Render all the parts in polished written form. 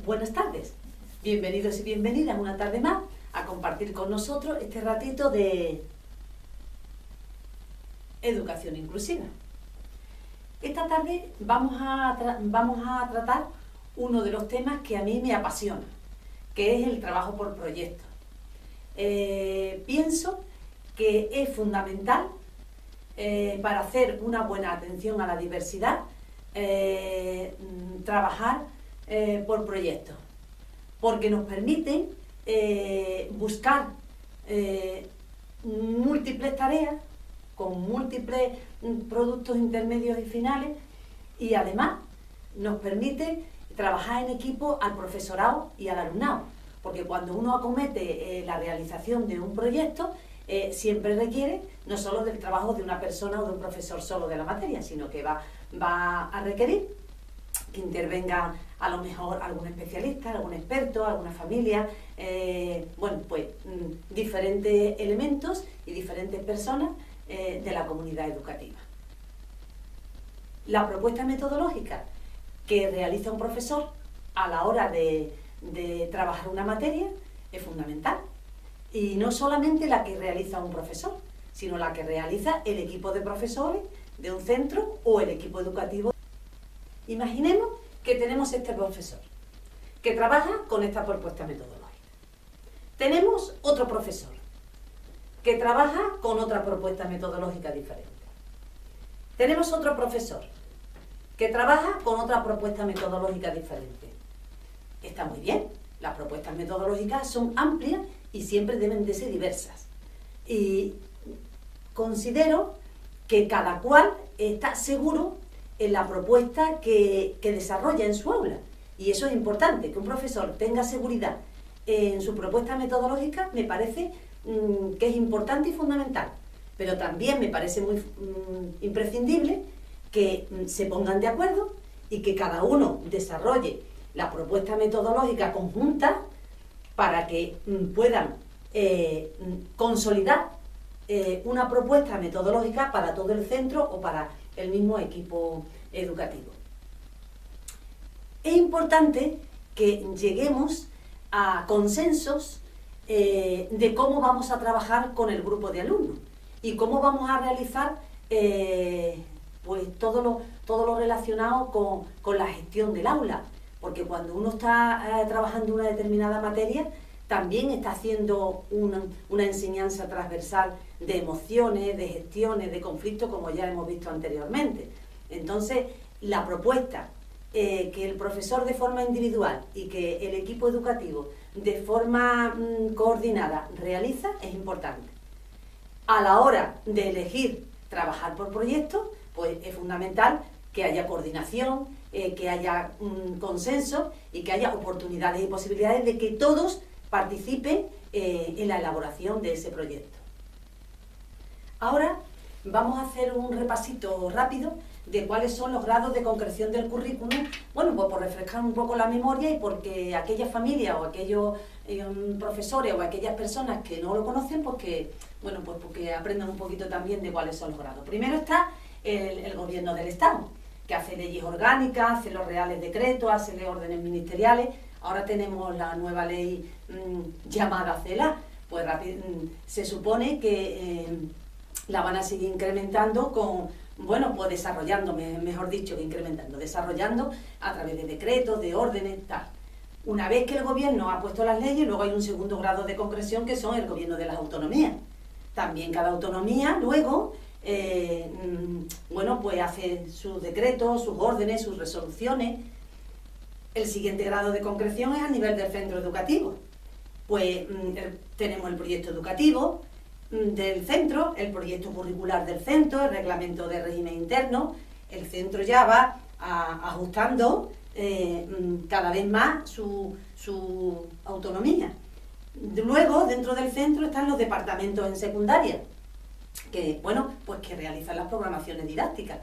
Buenas tardes, bienvenidos y bienvenidas una tarde más a compartir con nosotros este ratito de educación inclusiva. Esta tarde vamos a tratar uno de los temas que a mí me apasiona, que es el trabajo por proyectos. Pienso que es fundamental para hacer una buena atención a la diversidad trabajar por proyectos, porque nos permiten buscar múltiples tareas con múltiples productos intermedios y finales, y además nos permite trabajar en equipo al profesorado y al alumnado, porque cuando uno acomete la realización de un proyecto siempre requiere no solo del trabajo de una persona o de un profesor solo de la materia, sino que va a requerir que intervenga a lo mejor algún especialista, algún experto, alguna familia, diferentes elementos y diferentes personas de la comunidad educativa. La propuesta metodológica que realiza un profesor a la hora de trabajar una materia es fundamental, y no solamente la que realiza un profesor, sino la que realiza el equipo de profesores de un centro o el equipo educativo. Imaginemos que tenemos este profesor que trabaja con esta propuesta metodológica. Tenemos otro profesor que trabaja con otra propuesta metodológica diferente. Tenemos otro profesor que trabaja con otra propuesta metodológica diferente. Está muy bien, las propuestas metodológicas son amplias y siempre deben de ser diversas. Y considero que cada cual está seguro en la propuesta que desarrolla en su aula. Y eso es importante, que un profesor tenga seguridad en su propuesta metodológica, me parece que es importante y fundamental. Pero también me parece muy imprescindible que se pongan de acuerdo y que cada uno desarrolle la propuesta metodológica conjunta para que puedan consolidar una propuesta metodológica para todo el centro o para el mismo equipo educativo. Es importante que lleguemos a consensos de cómo vamos a trabajar con el grupo de alumnos y cómo vamos a realizar todo lo relacionado con la gestión del aula, porque cuando uno está trabajando una determinada materia, también está haciendo una enseñanza transversal de emociones, de gestiones, de conflictos, como ya hemos visto anteriormente. Entonces, la propuesta que el profesor de forma individual y que el equipo educativo de forma coordinada realiza es importante. A la hora de elegir trabajar por proyectos, pues es fundamental que haya coordinación, que haya consenso y que haya oportunidades y posibilidades de que todos participen en la elaboración de ese proyecto. Ahora vamos a hacer un repasito rápido de cuáles son los grados de concreción del currículum, pues por refrescar un poco la memoria y porque aquellas familias o aquellos profesores o aquellas personas que no lo conocen, porque aprendan un poquito también de cuáles son los grados. Primero está el gobierno del Estado, que hace leyes orgánicas, hace los reales decretos, hace órdenes ministeriales. Ahora tenemos la nueva ley llamada CELA, pues se supone que la van a seguir incrementando desarrollando a través de decretos, de órdenes, tal. Una vez que el gobierno ha puesto las leyes, luego hay un segundo grado de concreción que son el gobierno de las autonomías. También cada autonomía luego hace sus decretos, sus órdenes, sus resoluciones. El siguiente grado de concreción es a nivel del centro educativo. Pues tenemos el proyecto educativo del centro, el proyecto curricular del centro, el reglamento de régimen interno. El centro ya va ajustando cada vez más su autonomía. Luego, dentro del centro están los departamentos en secundaria, que realizan las programaciones didácticas.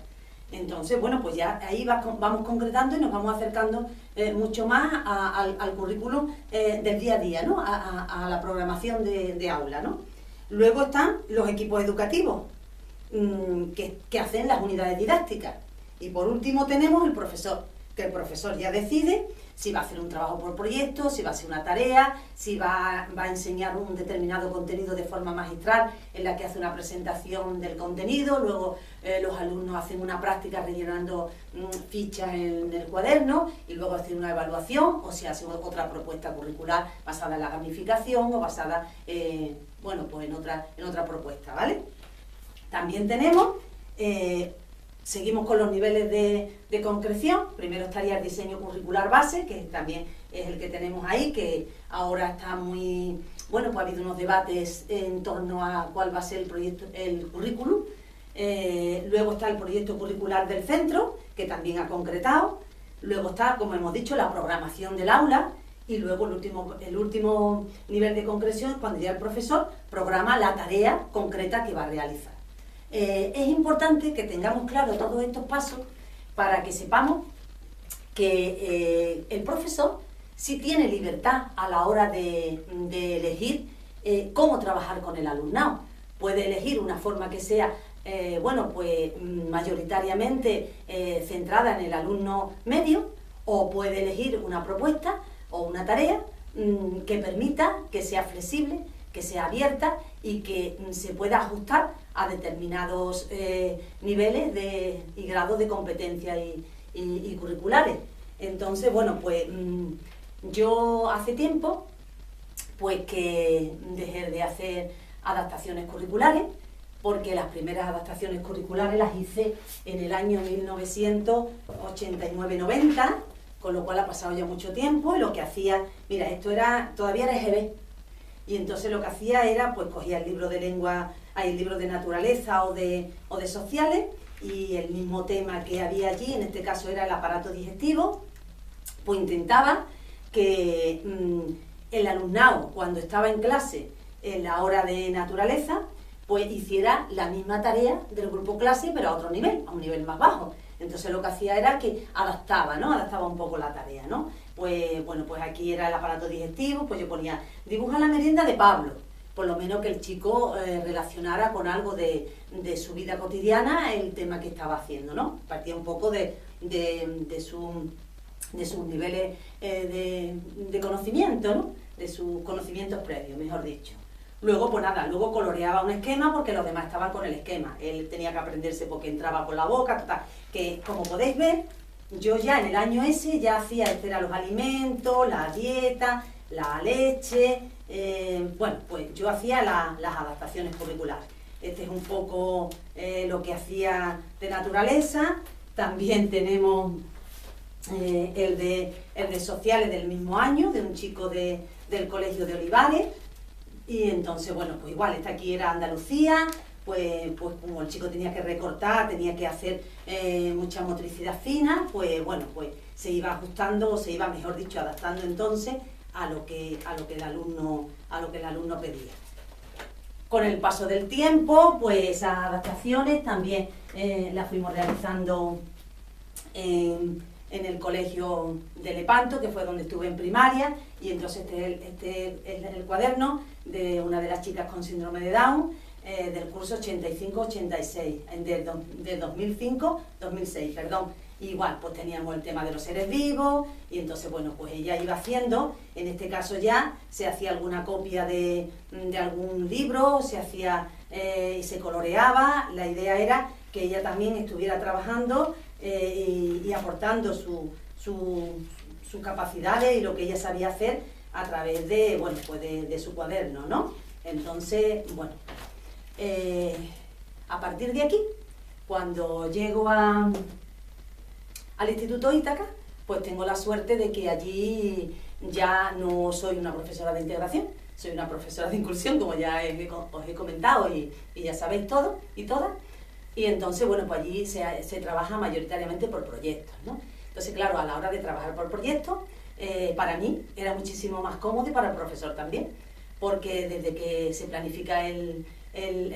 Entonces, ya ahí vamos concretando y nos vamos acercando mucho más al currículum del día a día, ¿no? A la programación de aula, ¿no? Luego están los equipos educativos que hacen las unidades didácticas. Y por último tenemos el profesor, que que el profesor ya decide si va a hacer un trabajo por proyecto, si va a hacer una tarea, si va a enseñar un determinado contenido de forma magistral en la que hace una presentación del contenido, luego los alumnos hacen una práctica rellenando fichas en el cuaderno y luego hacen una evaluación, o si hace otra propuesta curricular basada en la gamificación o basada bueno, pues en otra propuesta, ¿vale? También tenemos... seguimos con los niveles de concreción. Primero estaría el diseño curricular base, que también es el que tenemos ahí, que ahora está muy... Bueno, pues ha habido unos debates en torno a cuál va a ser el proyecto, el currículum. Luego está el proyecto curricular del centro, que también ha concretado. Luego está, como hemos dicho, la programación del aula. Y luego el último nivel de concreción es cuando ya el profesor programa la tarea concreta que va a realizar. Es importante que tengamos claro todos estos pasos para que sepamos que el profesor sí tiene libertad a la hora de elegir cómo trabajar con el alumnado. Puede elegir una forma que sea, bueno, pues mayoritariamente centrada en el alumno medio, o puede elegir una propuesta o una tarea que permita que sea flexible, que sea abierta y que se pueda ajustar a determinados niveles y grados de competencia y curriculares. Entonces, bueno, pues yo hace tiempo pues que dejé de hacer adaptaciones curriculares, porque las primeras adaptaciones curriculares las hice en el año 1989-90, con lo cual ha pasado ya mucho tiempo, y lo que hacía, mira, todavía era EGB, y entonces lo que hacía era, pues cogía el libro de lengua, el libro de naturaleza o de sociales, y el mismo tema que había allí, en este caso era el aparato digestivo, pues intentaba que el alumnado, cuando estaba en clase en la hora de naturaleza, pues hiciera la misma tarea del grupo clase, pero a otro nivel, a un nivel más bajo. Entonces lo que hacía era que adaptaba, ¿no? Adaptaba un poco la tarea, ¿no? Pues bueno, pues aquí era el aparato digestivo, pues yo ponía, dibuja la merienda de Pablo, por lo menos que el chico relacionara con algo de su vida cotidiana el tema que estaba haciendo, ¿no? Partía un poco de sus niveles de conocimiento, ¿no? De sus conocimientos previos, mejor dicho. Luego, pues nada, luego coloreaba un esquema porque los demás estaban con el esquema. Él tenía que aprenderse porque entraba por la boca, total. Que como podéis ver, yo ya en el año ese ya hacía, los alimentos, la dieta, la leche, bueno, pues yo hacía las adaptaciones curriculares. Este es un poco lo que hacía de naturaleza. También tenemos el de sociales del mismo año, de un chico del colegio de Olivares. Y entonces, bueno, pues igual, esta aquí era Andalucía, pues como el chico tenía que recortar, tenía que hacer mucha motricidad fina, pues bueno, pues se iba ajustando, o se iba, mejor dicho, adaptando entonces a lo que el alumno pedía. Con el paso del tiempo, pues esas adaptaciones también las fuimos realizando en el colegio de Lepanto, que fue donde estuve en primaria, y entonces este es el cuaderno de una de las chicas con síndrome de Down, del curso 85-86, de 2005-2006, perdón. Igual, pues teníamos el tema de los seres vivos, y entonces, bueno, pues ella iba haciendo, en este caso ya, se hacía alguna copia de algún libro, se hacía y se coloreaba. La idea era que ella también estuviera trabajando y aportando sus capacidades y lo que ella sabía hacer a través de, bueno, pues de su cuaderno, ¿no? Entonces, bueno, a partir de aquí, cuando llego al Instituto Ítaca, pues tengo la suerte de que allí ya no soy una profesora de integración, soy una profesora de inclusión, como ya os he comentado y ya sabéis todos y todas. Y entonces, bueno, pues allí se trabaja mayoritariamente por proyectos, ¿no? Entonces, claro, a la hora de trabajar por proyectos, para mí era muchísimo más cómodo y para el profesor también, porque desde que se planifica el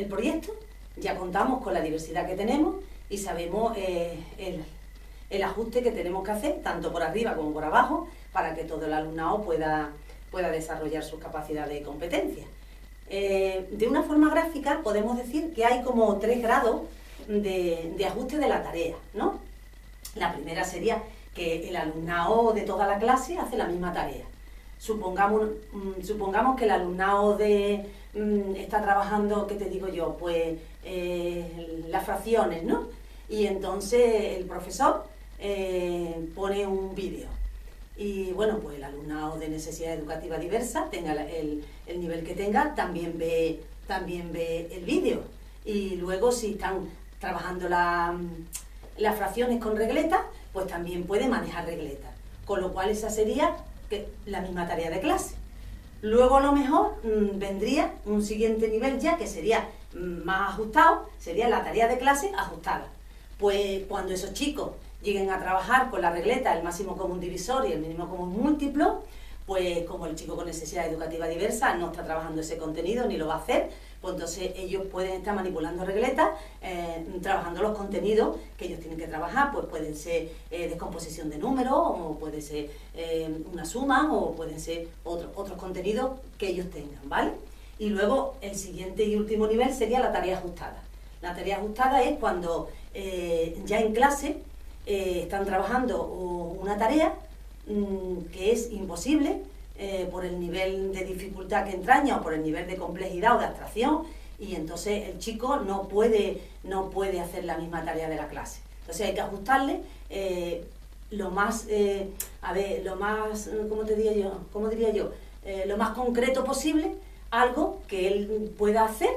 proyecto, ya contamos con la diversidad que tenemos y sabemos el ajuste que tenemos que hacer, tanto por arriba como por abajo, para que todo el alumnado pueda desarrollar sus capacidades y competencias. De una forma gráfica podemos decir que hay como 3 grados de ajuste de la tarea, ¿no? La primera sería que el alumnado de toda la clase hace la misma tarea. Supongamos que el alumnado está trabajando, ¿qué te digo yo? Pues las fracciones, ¿no? Y entonces el profesor pone un vídeo. Y bueno, pues el alumnado de necesidad educativa diversa, tenga el nivel que tenga, también ve el vídeo. Y luego si están trabajando las fracciones con regletas, pues también puede manejar regletas. Con lo cual esa sería la misma tarea de clase. Luego a lo mejor vendría un siguiente nivel ya que sería más ajustado, sería la tarea de clase ajustada. Pues cuando esos chicos lleguen a trabajar con la regleta, el máximo común divisor y el mínimo común múltiplo, pues como el chico con necesidad educativa diversa no está trabajando ese contenido ni lo va a hacer, pues entonces ellos pueden estar manipulando regletas, trabajando los contenidos que ellos tienen que trabajar, pues pueden ser descomposición de números, o puede ser una suma, o pueden ser otros contenidos que ellos tengan, ¿vale? Y luego el siguiente y último nivel sería la tarea ajustada. La tarea ajustada es cuando ya en clase están trabajando una tarea que es imposible por el nivel de dificultad que entraña o por el nivel de complejidad o de abstracción, y entonces el chico no puede hacer la misma tarea de la clase. Entonces hay que ajustarle lo más, ¿cómo diría yo? Lo más concreto posible, algo que él pueda hacer,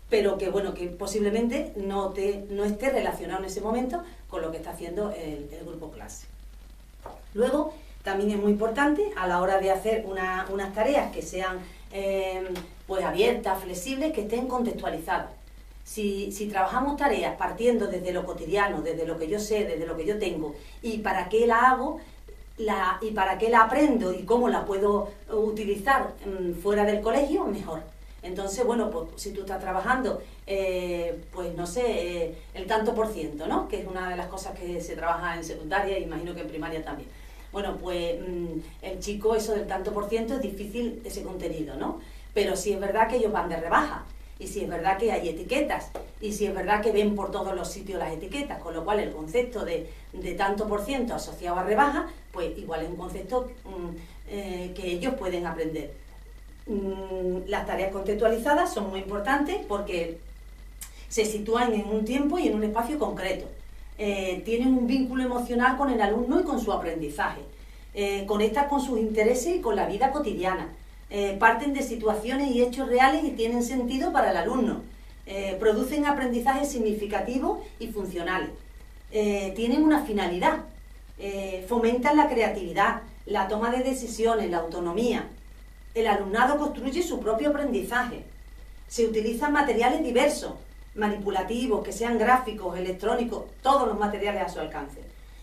pero que bueno, que posiblemente no esté relacionado en ese momento con lo que está haciendo el grupo clase. Luego, también es muy importante a la hora de hacer unas tareas que sean pues abiertas, flexibles, que estén contextualizadas. Si trabajamos tareas partiendo desde lo cotidiano, desde lo que yo sé, desde lo que yo tengo, y para qué la hago, y para qué la aprendo y cómo la puedo utilizar fuera del colegio, mejor. Entonces, bueno, pues si tú estás trabajando, pues no sé, el tanto por ciento, ¿no? Que es una de las cosas que se trabaja en secundaria y imagino que en primaria también. Bueno, pues el chico, eso del tanto por ciento es difícil ese contenido, ¿no? Pero sí es verdad que ellos van de rebaja, y sí es verdad que hay etiquetas, y sí es verdad que ven por todos los sitios las etiquetas, con lo cual el concepto de tanto por ciento asociado a rebaja, pues igual es un concepto que ellos pueden aprender. Las tareas contextualizadas son muy importantes porque se sitúan en un tiempo y en un espacio concreto. Tienen un vínculo emocional con el alumno y con su aprendizaje. Conectan con sus intereses y con la vida cotidiana. Parten de situaciones y hechos reales y tienen sentido para el alumno. Producen aprendizajes significativos y funcionales. Tienen una finalidad. Fomentan la creatividad, la toma de decisiones, la autonomía. El alumnado construye su propio aprendizaje. Se utilizan materiales diversos, manipulativos, que sean gráficos, electrónicos, todos los materiales a su alcance.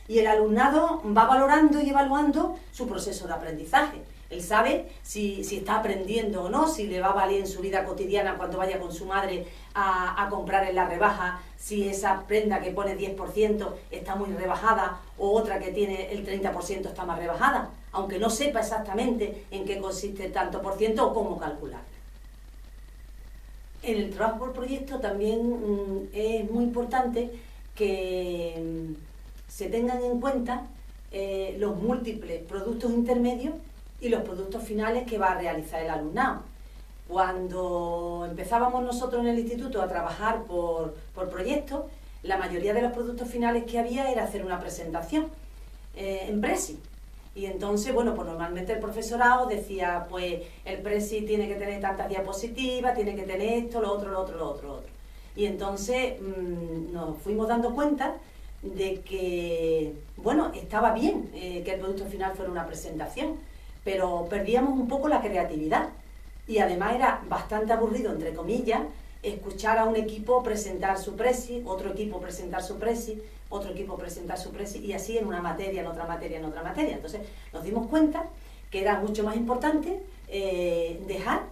Y el alumnado va valorando y evaluando su proceso de aprendizaje. Él sabe si está aprendiendo o no, si le va a valer en su vida cotidiana cuando vaya con su madre a comprar en la rebaja, si esa prenda que pone 10% está muy rebajada o otra que tiene el 30% está más rebajada, aunque no sepa exactamente en qué consiste el tanto por ciento o cómo calcular. En el trabajo por proyecto también es muy importante que se tengan en cuenta los múltiples productos intermedios y los productos finales que va a realizar el alumnado. Cuando empezábamos nosotros en el instituto a trabajar por proyectos, la mayoría de los productos finales que había era hacer una presentación en Prezi. Y entonces, bueno, pues normalmente el profesorado decía, pues el Prezi tiene que tener tantas diapositivas, tiene que tener esto, lo otro. Y entonces nos fuimos dando cuenta de que, bueno, estaba bien que el producto final fuera una presentación, pero perdíamos un poco la creatividad. Y además era bastante aburrido, entre comillas, escuchar a un equipo presentar su Prezi, otro equipo presentar su Prezi, otro equipo presentar su Prezi, y así en una materia, en otra materia, en otra materia. Entonces nos dimos cuenta que era mucho más importante dejar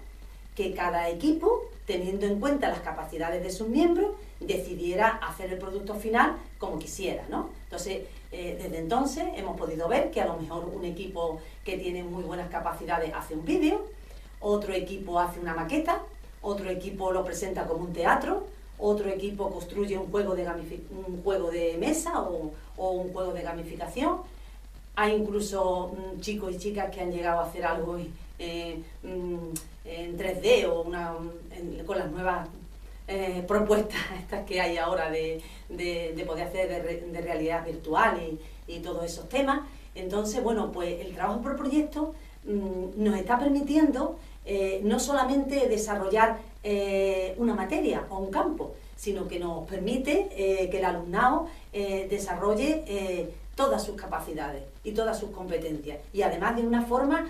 que cada equipo, teniendo en cuenta las capacidades de sus miembros, decidiera hacer el producto final como quisiera, ¿no? Entonces, desde entonces hemos podido ver que a lo mejor un equipo que tiene muy buenas capacidades hace un vídeo, otro equipo hace una maqueta, otro equipo lo presenta como un teatro, otro equipo construye un juego de mesa o un juego de gamificación, Hay incluso chicos y chicas que han llegado a hacer algo en 3D o con las nuevas propuestas estas que hay ahora de poder hacer de realidad virtual y todos esos temas. Entonces, bueno, pues el trabajo por proyecto nos está permitiendo no solamente desarrollar una materia o un campo, sino que nos permite que el alumnado desarrolle todas sus capacidades y todas sus competencias, y además de una forma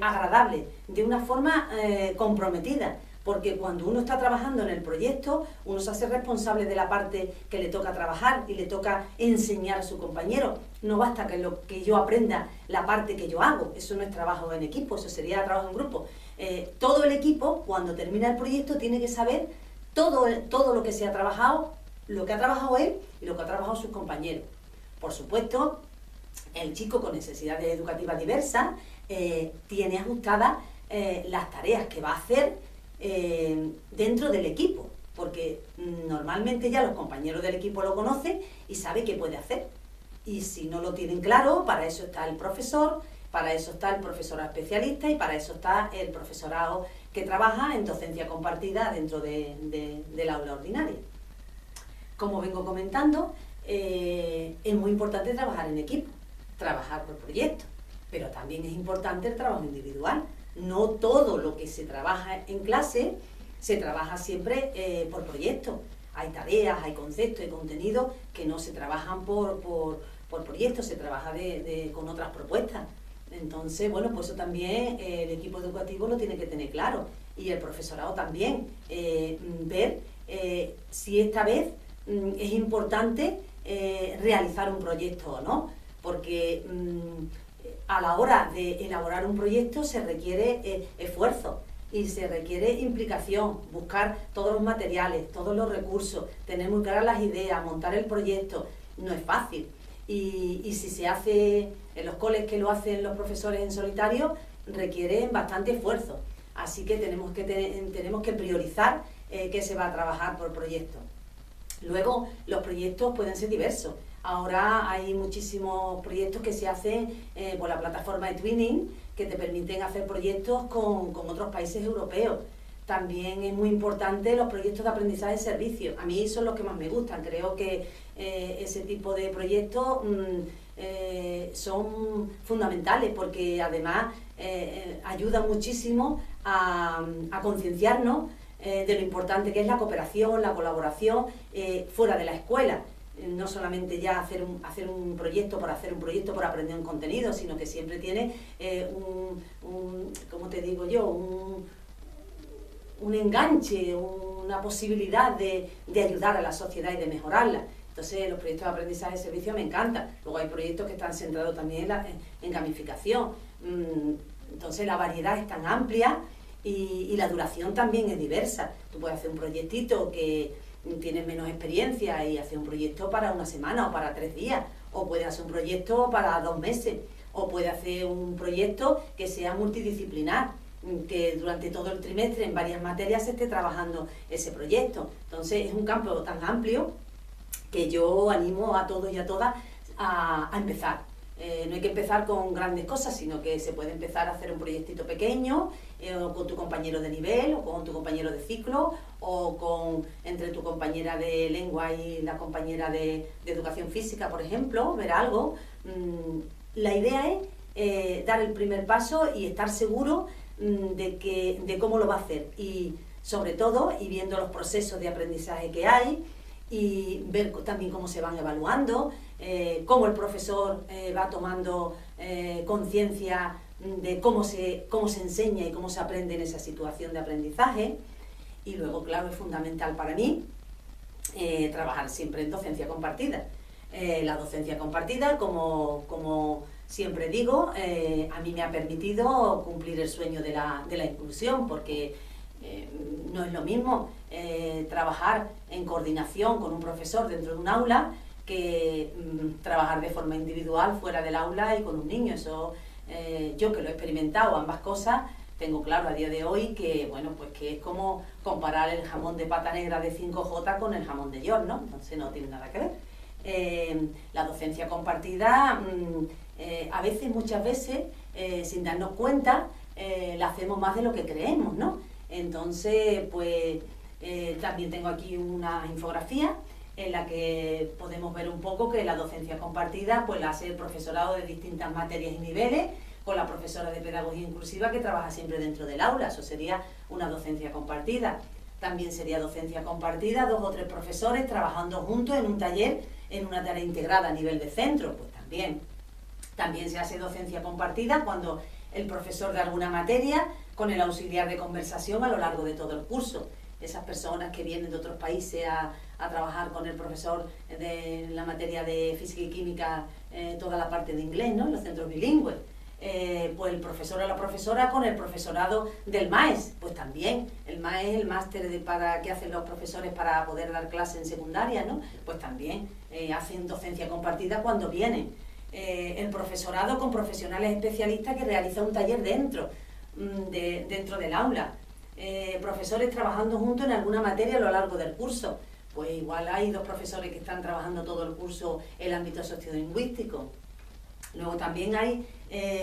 agradable, de una forma comprometida, porque cuando uno está trabajando en el proyecto, uno se hace responsable de la parte que le toca trabajar y le toca enseñar a su compañero. No basta que yo aprenda la parte que yo hago, eso no es trabajo en equipo, eso sería trabajo en grupo. Todo el equipo, cuando termina el proyecto, tiene que saber todo lo que se ha trabajado, lo que ha trabajado él y lo que ha trabajado sus compañeros. Por supuesto, el chico con necesidades educativas diversas tiene ajustadas las tareas que va a hacer dentro del equipo, porque normalmente ya los compañeros del equipo lo conocen y saben qué puede hacer. Y si no lo tienen claro, para eso está el profesor, para eso está el profesorado especialista y para eso está el profesorado que trabaja en docencia compartida dentro del aula ordinaria. Como vengo comentando, es muy importante trabajar en equipo, trabajar por proyectos, pero también es importante el trabajo individual. No todo lo que se trabaja en clase se trabaja siempre por proyectos. Hay tareas, hay conceptos, hay contenidos que no se trabajan por proyectos, se trabaja con otras propuestas. Entonces, bueno, pues eso también el equipo educativo lo tiene que tener claro, y el profesorado también, ver si esta vez es importante realizar un proyecto o no, porque a la hora de elaborar un proyecto se requiere esfuerzo y se requiere implicación, buscar todos los materiales, todos los recursos, tener muy claras las ideas, montar el proyecto. No es fácil, y si se hace en los coles que lo hacen los profesores en solitario, requiere bastante esfuerzo, así que tenemos que priorizar qué se va a trabajar por proyecto. Luego, los proyectos pueden ser diversos. Ahora hay muchísimos proyectos que se hacen por la plataforma de Twinning, que te permiten hacer proyectos con otros países europeos. También es muy importante los proyectos de aprendizaje de servicio. A mí son los que más me gustan. Creo que ese tipo de proyectos son fundamentales, porque además ayudan muchísimo a concienciarnos de lo importante que es la cooperación, la colaboración fuera de la escuela. No solamente ya hacer un proyecto por hacer un proyecto, por aprender un contenido, sino que siempre tiene ¿cómo te digo yo? Un enganche, una posibilidad de ayudar a la sociedad y de mejorarla. Entonces, los proyectos de aprendizaje de servicio me encantan. Luego hay proyectos que están centrados también en gamificación. Entonces, la variedad es tan amplia y la duración también es diversa. Tú puedes hacer un proyectito que tienes menos experiencia y hacer un proyecto para una semana o para 3 días, o puedes hacer un proyecto para 2 meses, o puedes hacer un proyecto que sea multidisciplinar, que durante todo el trimestre en varias materias se esté trabajando ese proyecto. Entonces es un campo tan amplio que yo animo a todos y a todas a empezar. No hay que empezar con grandes cosas, sino que se puede empezar a hacer un proyectito pequeño, o con tu compañero de nivel, o con tu compañero de ciclo, o entre tu compañera de lengua y la compañera de educación física, por ejemplo, ver algo. La idea es dar el primer paso y estar seguro de cómo lo va a hacer, y sobre todo, y viendo los procesos de aprendizaje que hay, y ver también cómo se van evaluando, cómo el profesor va tomando conciencia de cómo se enseña y cómo se aprende en esa situación de aprendizaje. Y luego, claro, es fundamental para mí trabajar siempre en docencia compartida. La docencia compartida, como siempre digo, a mí me ha permitido cumplir el sueño de la inclusión, porque no es lo mismo trabajar en coordinación con un profesor dentro de un aula que trabajar de forma individual fuera del aula y con un niño. Eso, yo que lo he experimentado ambas cosas, tengo claro a día de hoy que, bueno, pues que es como comparar el jamón de pata negra de 5J con el jamón de York, ¿no? Entonces no tiene nada que ver. La docencia compartida, a veces, muchas veces, sin darnos cuenta, la hacemos más de lo que creemos, ¿no? Entonces, pues, también tengo aquí una infografía en la que podemos ver un poco que la docencia compartida pues la hace el profesorado de distintas materias y niveles, con la profesora de pedagogía inclusiva que trabaja siempre dentro del aula. Eso sería una docencia compartida. También sería docencia compartida, 2 o 3 profesores trabajando juntos en un taller, en una tarea integrada a nivel de centro, pues también. También se hace docencia compartida cuando el profesor de alguna materia con el auxiliar de conversación a lo largo de todo el curso. Esas personas que vienen de otros países a trabajar con el profesor de la materia de física y química, toda la parte de inglés, ¿no? En los centros bilingües. Pues el profesor o la profesora con el profesorado del MAES, pues también. El MAES es el máster que hacen los profesores para poder dar clase en secundaria, ¿no? Pues también hacen docencia compartida cuando vienen. El profesorado con profesionales especialistas que realizan un taller dentro del aula. Profesores trabajando juntos en alguna materia a lo largo del curso. Pues igual hay 2 profesores que están trabajando todo el curso en el ámbito sociolingüístico. Luego también hay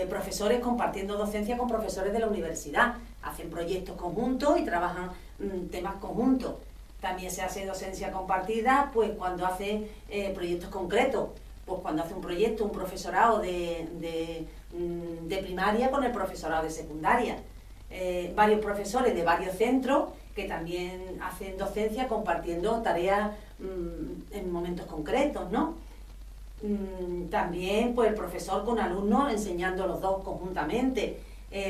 profesores compartiendo docencia con profesores de la universidad. Hacen proyectos conjuntos y trabajan temas conjuntos. También se hace docencia compartida pues cuando hacen proyectos concretos. Pues cuando hace un proyecto un profesorado de primaria con el profesorado de secundaria. Varios profesores de varios centros que también hacen docencia compartiendo tareas en momentos concretos, ¿no? También pues el profesor con alumnos enseñando los dos conjuntamente.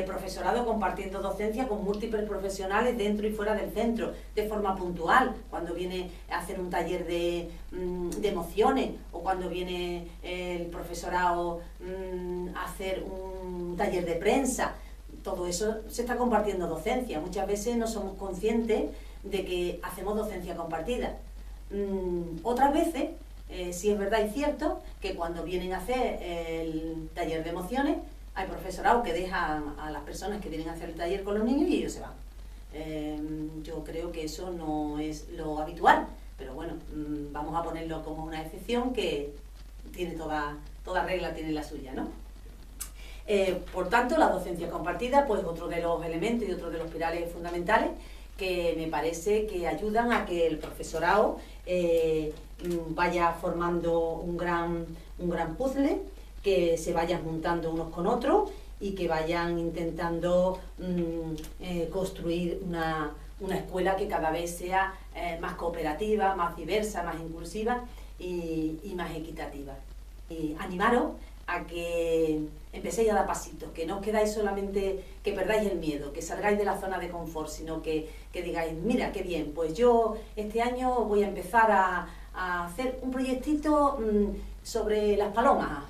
Profesorado compartiendo docencia con múltiples profesionales dentro y fuera del centro, de forma puntual, cuando viene a hacer un taller de emociones, o cuando viene el profesorado a hacer un taller de prensa. Todo eso se está compartiendo docencia. Muchas veces no somos conscientes de que hacemos docencia compartida. Otras veces, sí es verdad y cierto, que cuando vienen a hacer el taller de emociones, hay profesorado que dejan a las personas que vienen a hacer el taller con los niños y ellos se van. Yo creo que eso no es lo habitual, pero bueno, vamos a ponerlo como una excepción que tiene toda regla tiene la suya, ¿no? Por tanto, la docencia compartida, pues otro de los elementos y otro de los pilares fundamentales que me parece que ayudan a que el profesorado vaya formando un gran puzzle, que se vayan juntando unos con otros y que vayan intentando construir una escuela que cada vez sea más cooperativa, más diversa, más inclusiva y más equitativa. Y animaros a que empecéis a dar pasitos, que no os quedáis solamente, que perdáis el miedo, que salgáis de la zona de confort, sino que digáis, mira, qué bien, pues yo este año voy a empezar a hacer un proyectito sobre las palomas,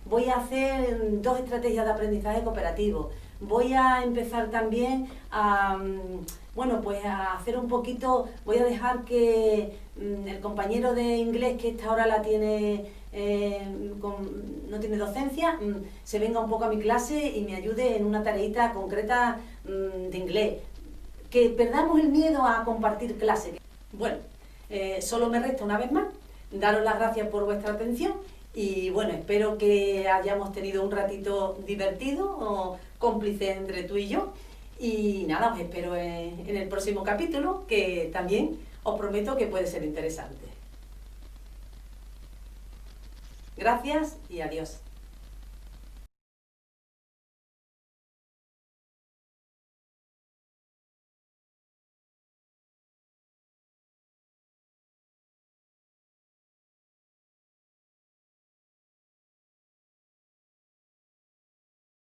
voy a hacer 2 estrategias de aprendizaje cooperativo, voy a empezar también a, bueno, pues a hacer un poquito, voy a dejar que el compañero de inglés que esta hora la tiene, no tiene docencia, se venga un poco a mi clase y me ayude en una tareita concreta de inglés. Que perdamos el miedo a compartir clase. Bueno, solo me resta una vez más daros las gracias por vuestra atención y bueno, espero que hayamos tenido un ratito divertido o cómplice entre tú y yo y nada, os espero en el próximo capítulo, que también os prometo que puede ser interesante. Gracias y adiós.